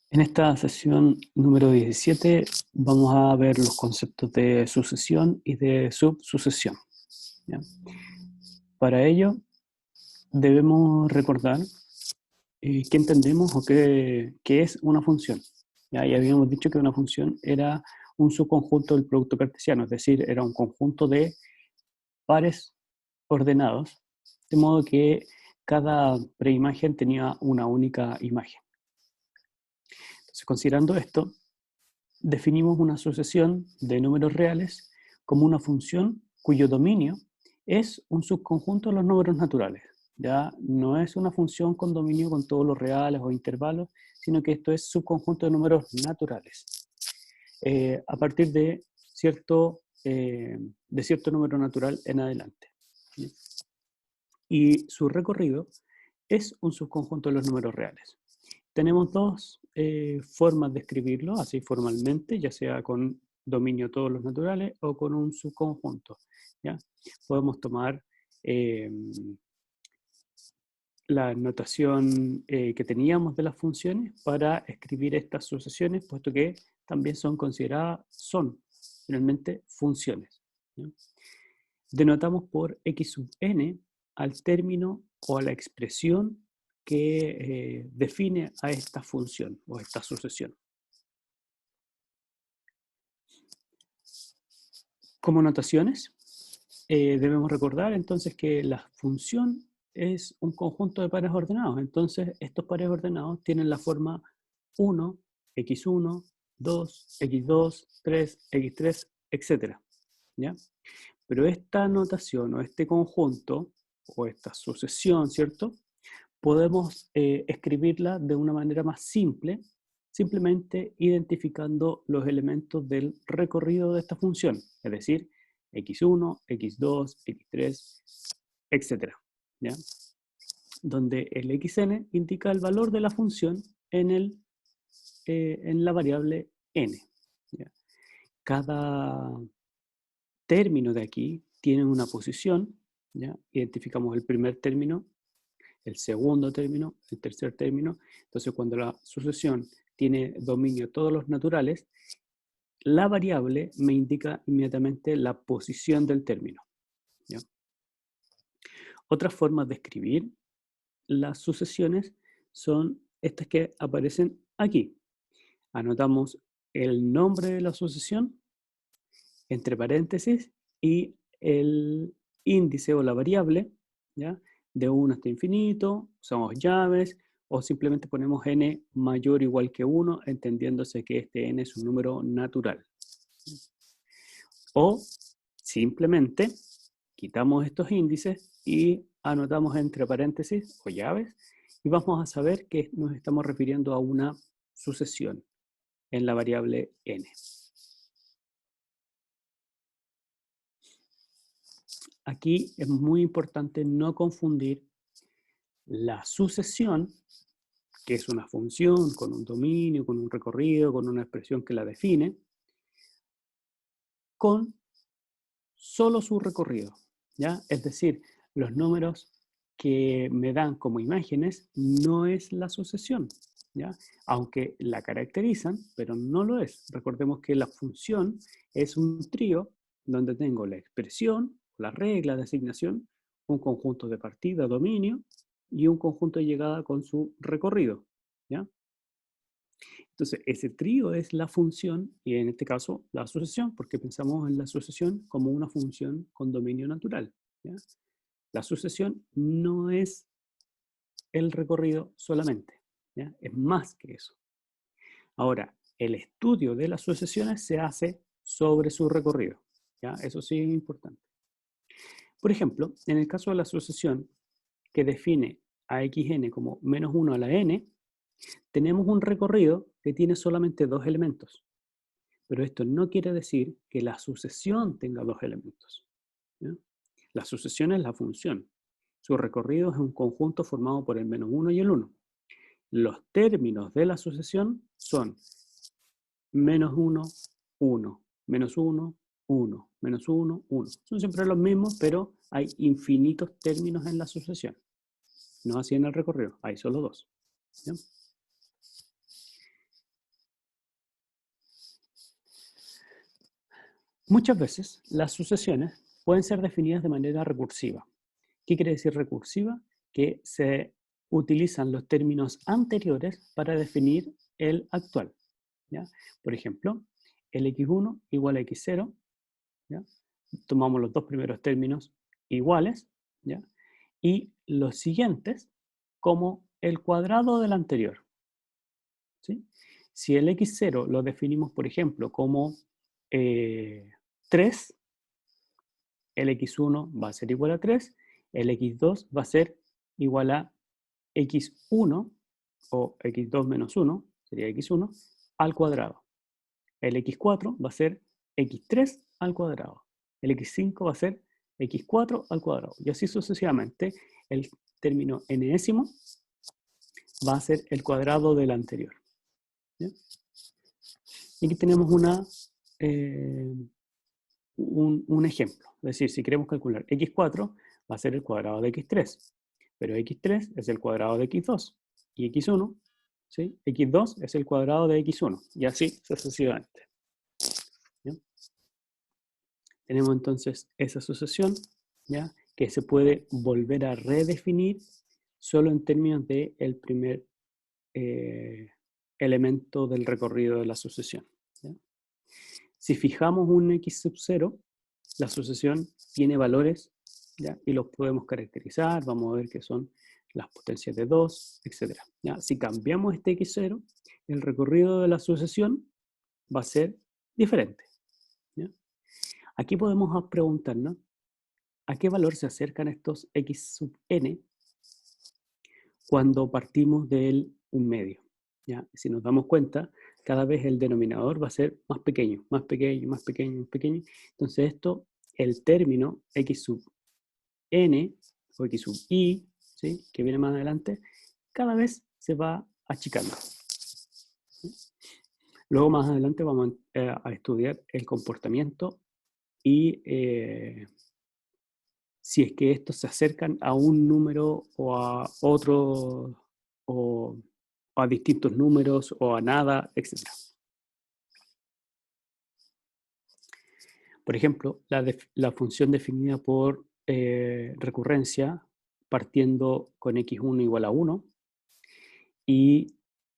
En esta sesión número 17 vamos a ver los conceptos de sucesión y de subsucesión, ¿ya? Para ello debemos recordar qué entendemos o qué es una función. Ya habíamos dicho que una función era un subconjunto del producto cartesiano, es decir, era un conjunto de pares ordenados, de modo que cada preimagen tenía una única imagen. Entonces, considerando esto, definimos una sucesión de números reales como una función cuyo dominio es un subconjunto de los números naturales. Ya no es una función con dominio con todos los reales o intervalos, sino que esto es subconjunto de números naturales. A partir de cierto número natural en adelante. Y su recorrido es un subconjunto de los números reales. Tenemos dos formas de escribirlo, así formalmente, ya sea con dominio de todos los naturales o con un subconjunto. ¿Ya? Podemos tomar la notación que teníamos de las funciones para escribir estas sucesiones, puesto que también son finalmente funciones. ¿Ya? Denotamos por x sub n al término o a la expresión que define a esta función o esta sucesión. Como notaciones, debemos recordar entonces que la función es un conjunto de pares ordenados. Entonces, estos pares ordenados tienen la forma 1, x1, 2, x2, 3, x3, etc. ¿Ya? Pero esta notación o este conjunto o esta sucesión, ¿cierto? Podemos escribirla de una manera más simple, simplemente identificando los elementos del recorrido de esta función, es decir, x1, x2, x3, etc. ¿Ya? Donde el xn indica el valor de la función en la variable n. ¿Ya? Cada término de aquí tiene una posición, ¿ya? Identificamos el primer término, el segundo término, el tercer término. Entonces, cuando la sucesión tiene dominio de todos los naturales, la variable me indica inmediatamente la posición del término. ¿Ya? Otras formas de escribir las sucesiones son estas que aparecen aquí. Anotamos el nombre de la sucesión entre paréntesis y el índice o la variable, ¿ya? De 1 hasta infinito, usamos llaves, o simplemente ponemos n mayor o igual que 1, entendiéndose que este n es un número natural. O simplemente quitamos estos índices y anotamos entre paréntesis o llaves, y vamos a saber que nos estamos refiriendo a una sucesión en la variable n. Aquí es muy importante no confundir la sucesión, que es una función con un dominio, con un recorrido, con una expresión que la define, con solo su recorrido, ¿ya? Es decir, los números que me dan como imágenes no es la sucesión, ¿ya? Aunque la caracterizan, pero no lo es. Recordemos que la función es un trío donde tengo la expresión, la regla de asignación, un conjunto de partida, dominio, y un conjunto de llegada con su recorrido, ¿ya? Entonces, ese trío es la función, y en este caso la sucesión, porque pensamos en la sucesión como una función con dominio natural, ¿ya? La sucesión no es el recorrido solamente, ¿ya? Es más que eso. Ahora, el estudio de las sucesiones se hace sobre su recorrido, ¿ya? Eso sí es importante. Por ejemplo, en el caso de la sucesión que define a xn como menos 1 a la n, tenemos un recorrido que tiene solamente dos elementos. Pero esto no quiere decir que la sucesión tenga dos elementos, ¿ya? La sucesión es la función. Su recorrido es un conjunto formado por el menos 1 y el 1. Los términos de la sucesión son menos 1, 1, menos 1, 1, menos 1, 1. Son siempre los mismos, pero hay infinitos términos en la sucesión. No así en el recorrido, hay solo dos, ¿ya? Muchas veces las sucesiones pueden ser definidas de manera recursiva. ¿Qué quiere decir recursiva? Que se utilizan los términos anteriores para definir el actual, ¿ya? Por ejemplo, el x1 igual a x0, ¿ya? Tomamos los dos primeros términos iguales, ¿ya? Y los siguientes como el cuadrado del anterior, ¿sí? Si el x0 lo definimos, por ejemplo, como 3, el x1 va a ser igual a 3, el x2 va a ser igual a x1 o x2 menos 1, sería x1, al cuadrado. El x4 va a ser x3 al cuadrado. El x5 va a ser x4 al cuadrado. Y así sucesivamente, el término enésimo va a ser el cuadrado del anterior. ¿Ya? Y aquí tenemos un ejemplo. Es decir, si queremos calcular x4, va a ser el cuadrado de x3. Pero x3 es el cuadrado de x2. Y x1, ¿sí? x2 es el cuadrado de x1. Y así sucesivamente. ¿Ya? Tenemos entonces esa sucesión, ¿ya? Que se puede volver a redefinir solo en términos del primer elemento del recorrido de la sucesión. ¿Ya? Si fijamos un x sub 0, la sucesión tiene valores, ¿ya? Y los podemos caracterizar, vamos a ver que son las potencias de 2, etc. ¿Ya? Si cambiamos este x0, el recorrido de la sucesión va a ser diferente. ¿Ya? Aquí podemos preguntarnos a qué valor se acercan estos x sub n cuando partimos del un medio. ¿Ya? Si nos damos cuenta, cada vez el denominador va a ser más pequeño, más pequeño, más pequeño, más pequeño. Entonces esto, el término x sub n o x sub i, ¿sí? Que viene más adelante, cada vez se va achicando. Luego más adelante vamos a estudiar el comportamiento y si es que estos se acercan a un número o a otro, o a distintos números, o a nada, etc. Por ejemplo, la función definida por recurrencia, partiendo con x1 igual a 1, y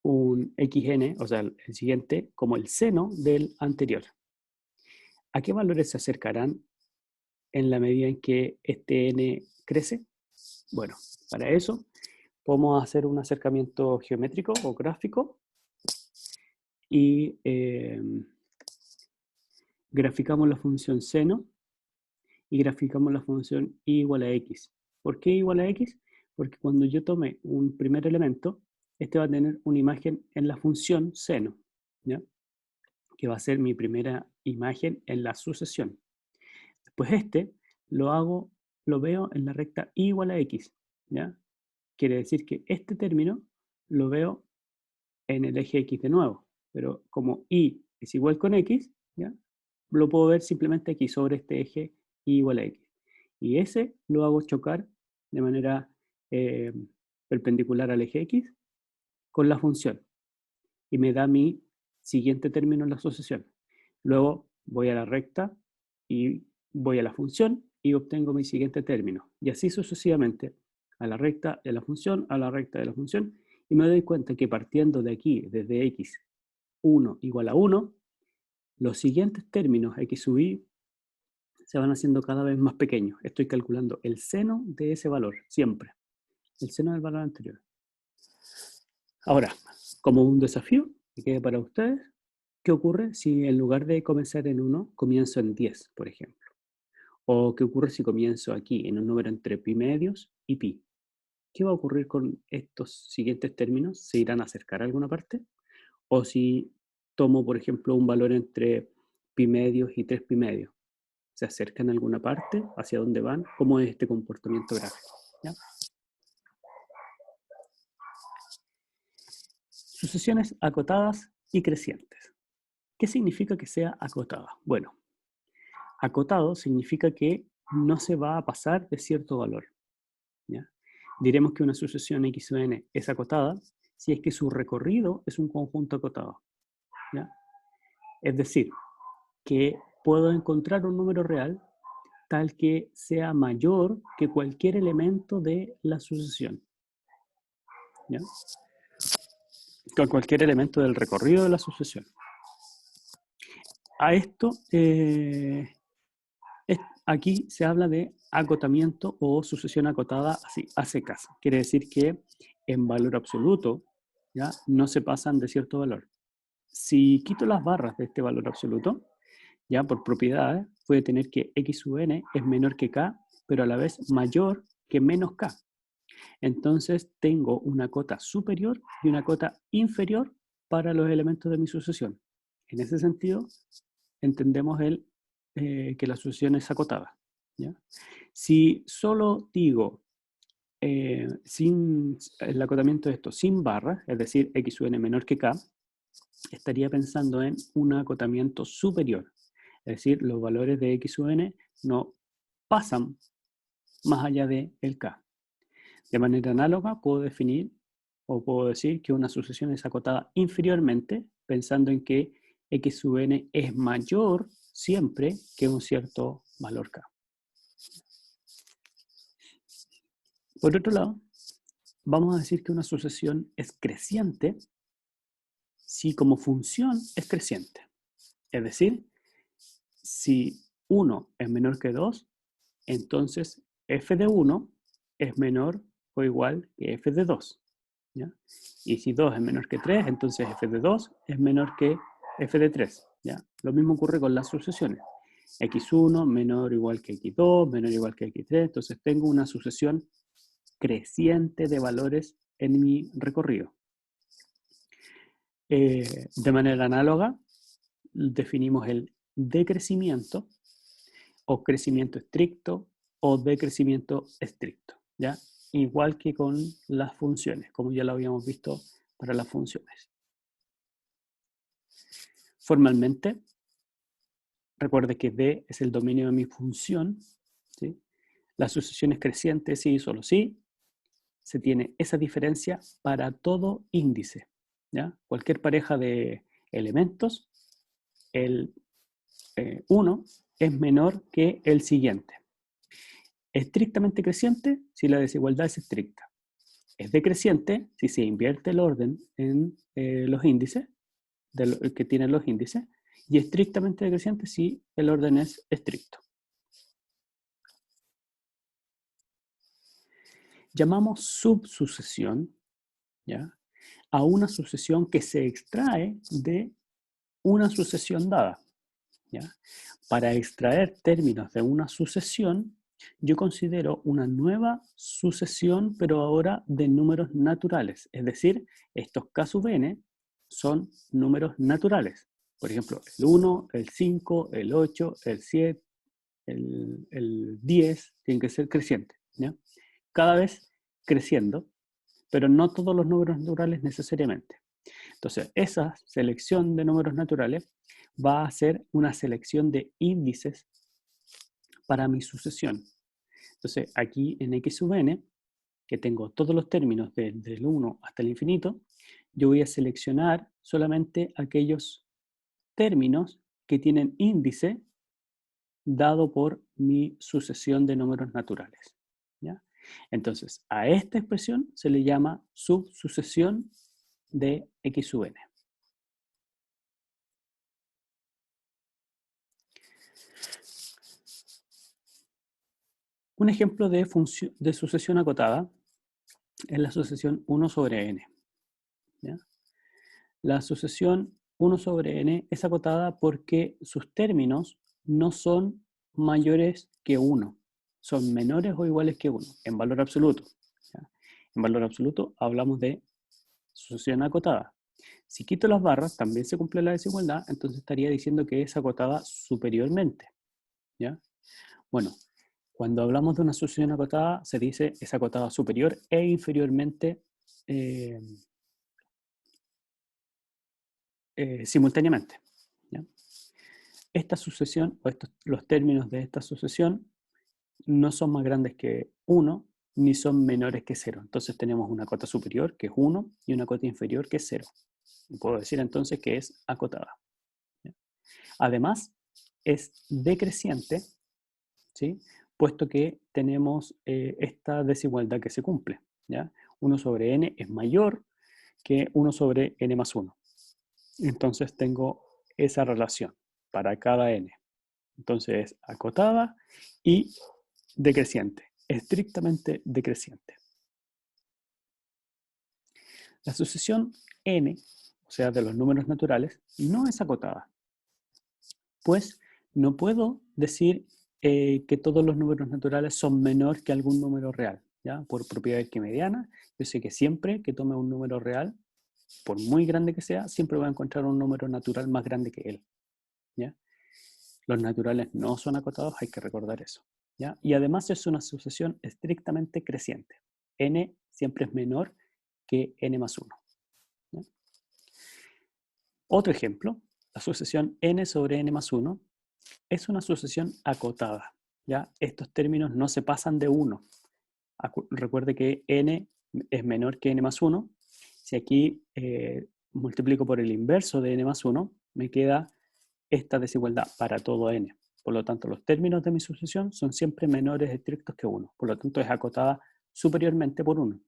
un xn, o sea, el siguiente, como el seno del anterior. ¿A qué valores se acercarán en la medida en que este n crece? Bueno, para eso podemos hacer un acercamiento geométrico o gráfico y graficamos la función seno y graficamos la función y igual a x. ¿Por qué igual a x? Porque cuando yo tome un primer elemento, este va a tener una imagen en la función seno, ¿ya? Que va a ser mi primera imagen en la sucesión. Después este lo veo en la recta y igual a x, ¿ya? Quiere decir que este término lo veo en el eje x de nuevo, pero como y es igual con x, ¿ya? Lo puedo ver simplemente aquí sobre este eje y igual a x. Y ese lo hago chocar de manera perpendicular al eje x con la función. Y me da mi siguiente término en la sucesión. Luego voy a la recta y voy a la función y obtengo mi siguiente término. Y así sucesivamente, a la recta de la función, a la recta de la función. Y me doy cuenta que partiendo de aquí, desde x1 igual a 1, los siguientes términos x sub i se van haciendo cada vez más pequeños. Estoy calculando el seno de ese valor, siempre. El seno del valor anterior. Ahora, como un desafío que quede para ustedes, ¿qué ocurre si en lugar de comenzar en 1, comienzo en 10, por ejemplo? ¿O qué ocurre si comienzo aquí en un número entre pi medios y pi? ¿Qué va a ocurrir con estos siguientes términos? ¿Se irán a acercar a alguna parte? ¿O si tomo, por ejemplo, un valor entre pi medios y 3 pi medios? ¿Se acercan a alguna parte? ¿Hacia dónde van? ¿Cómo es este comportamiento gráfico? ¿Ya? Sucesiones acotadas y crecientes. ¿Qué significa que sea acotada? Bueno, acotado significa que no se va a pasar de cierto valor. ¿Ya? Diremos que una sucesión x sub n es acotada si es que su recorrido es un conjunto acotado. ¿Ya? Es decir, que puedo encontrar un número real tal que sea mayor que cualquier elemento de la sucesión, ¿ya? Con cualquier elemento del recorrido de la sucesión. A esto, aquí se habla de acotamiento o sucesión acotada así, a secas. Quiere decir que en valor absoluto, ¿ya?, no se pasan de cierto valor. Si quito las barras de este valor absoluto, ya por propiedades, puede tener que x sub n es menor que k, pero a la vez mayor que menos k. Entonces tengo una cota superior y una cota inferior para los elementos de mi sucesión. En ese sentido, entendemos que la sucesión es acotada, ¿ya? Si solo digo sin el acotamiento de esto sin barras, es decir, x sub n menor que k, estaría pensando en un acotamiento superior. Es decir, los valores de x sub n no pasan más allá de el k. De manera análoga, puedo definir o puedo decir que una sucesión es acotada inferiormente, pensando en que x sub n es mayor siempre que un cierto valor k. Por otro lado, vamos a decir que una sucesión es creciente si como función es creciente. Es decir, si 1 es menor que 2, entonces f de 1 es menor o igual que f de 2. ¿Ya? Y si 2 es menor que 3, entonces f de 2 es menor que f de 3. ¿Ya? Lo mismo ocurre con las sucesiones. x1 menor o igual que x2, menor o igual que x3. Entonces tengo una sucesión creciente de valores en mi recorrido. De manera análoga, definimos el decrecimiento o crecimiento estricto o decrecimiento estricto, ¿ya? Igual que con las funciones, como ya lo habíamos visto para las funciones. Formalmente, recuerde que D es el dominio de mi función, ¿sí? La sucesión es creciente si y solo si se tiene esa diferencia para todo índice, ¿ya? Cualquier pareja de elementos, el 1 es menor que el siguiente. Estrictamente creciente si la desigualdad es estricta. Es decreciente si se invierte el orden en los índices, que tienen los índices, y estrictamente decreciente si el orden es estricto. Llamamos subsucesión, ¿ya?, a una sucesión que se extrae de una sucesión dada, ¿ya? Para extraer términos de una sucesión, yo considero una nueva sucesión, pero ahora de números naturales. Es decir, estos k sub n son números naturales. Por ejemplo, el 1, el 5, el 8, el 7, el 10, tienen que ser crecientes, ¿ya? Cada vez creciendo, pero no todos los números naturales necesariamente. Entonces, esa selección de números naturales va a ser una selección de índices para mi sucesión. Entonces, aquí en x sub n, que tengo todos los términos desde el 1 hasta el infinito, yo voy a seleccionar solamente aquellos términos que tienen índice dado por mi sucesión de números naturales, ¿ya? Entonces, a esta expresión se le llama subsucesión de x sub n. Un ejemplo de sucesión acotada es la sucesión 1 sobre n, ¿ya? La sucesión 1 sobre n es acotada porque sus términos no son mayores que 1, son menores o iguales que 1, en valor absoluto, ¿ya? En valor absoluto hablamos de sucesión acotada. Si quito las barras, también se cumple la desigualdad, entonces estaría diciendo que es acotada superiormente, ¿ya? Bueno, cuando hablamos de una sucesión acotada, se dice es acotada superior e inferiormente simultáneamente, ¿ya? Esta sucesión, o los términos de esta sucesión, no son más grandes que 1, ni son menores que 0. Entonces tenemos una cota superior, que es 1, y una cota inferior, que es 0. Y puedo decir entonces que es acotada, ¿ya? Además, es decreciente, ¿sí? Puesto que tenemos esta desigualdad que se cumple, ¿ya? 1 sobre n es mayor que 1 sobre n más 1. Entonces tengo esa relación para cada n. Entonces es acotada y decreciente, estrictamente decreciente. La sucesión n, o sea, de los números naturales, no es acotada, pues no puedo decir que todos los números naturales son menor que algún número real, ¿ya? Por propiedad arquimediana, yo sé que siempre que tome un número real, por muy grande que sea, siempre voy a encontrar un número natural más grande que él, ¿ya? Los naturales no son acotados, hay que recordar eso, ¿ya? Y además es una sucesión estrictamente creciente. N siempre es menor que n más 1. ¿Ya? Otro ejemplo, la sucesión n sobre n más 1 es una sucesión acotada, ¿ya? Estos términos no se pasan de 1. Recuerde que n es menor que n más 1. Si aquí multiplico por el inverso de n más 1, me queda esta desigualdad para todo n. Por lo tanto, los términos de mi sucesión son siempre menores estrictos que 1. Por lo tanto, es acotada superiormente por 1.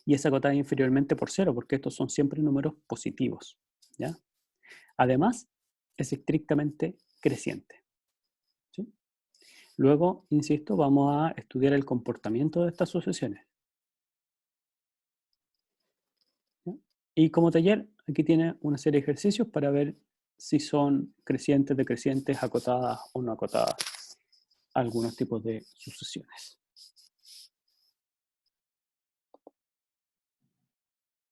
Y es acotada inferiormente por 0, porque estos son siempre números positivos, ¿ya? Además, es estrictamente creciente, ¿sí? Luego, insisto, vamos a estudiar el comportamiento de estas sucesiones, ¿ya? Y como taller, aquí tiene una serie de ejercicios para ver si son crecientes, decrecientes, acotadas o no acotadas algunos tipos de sucesiones.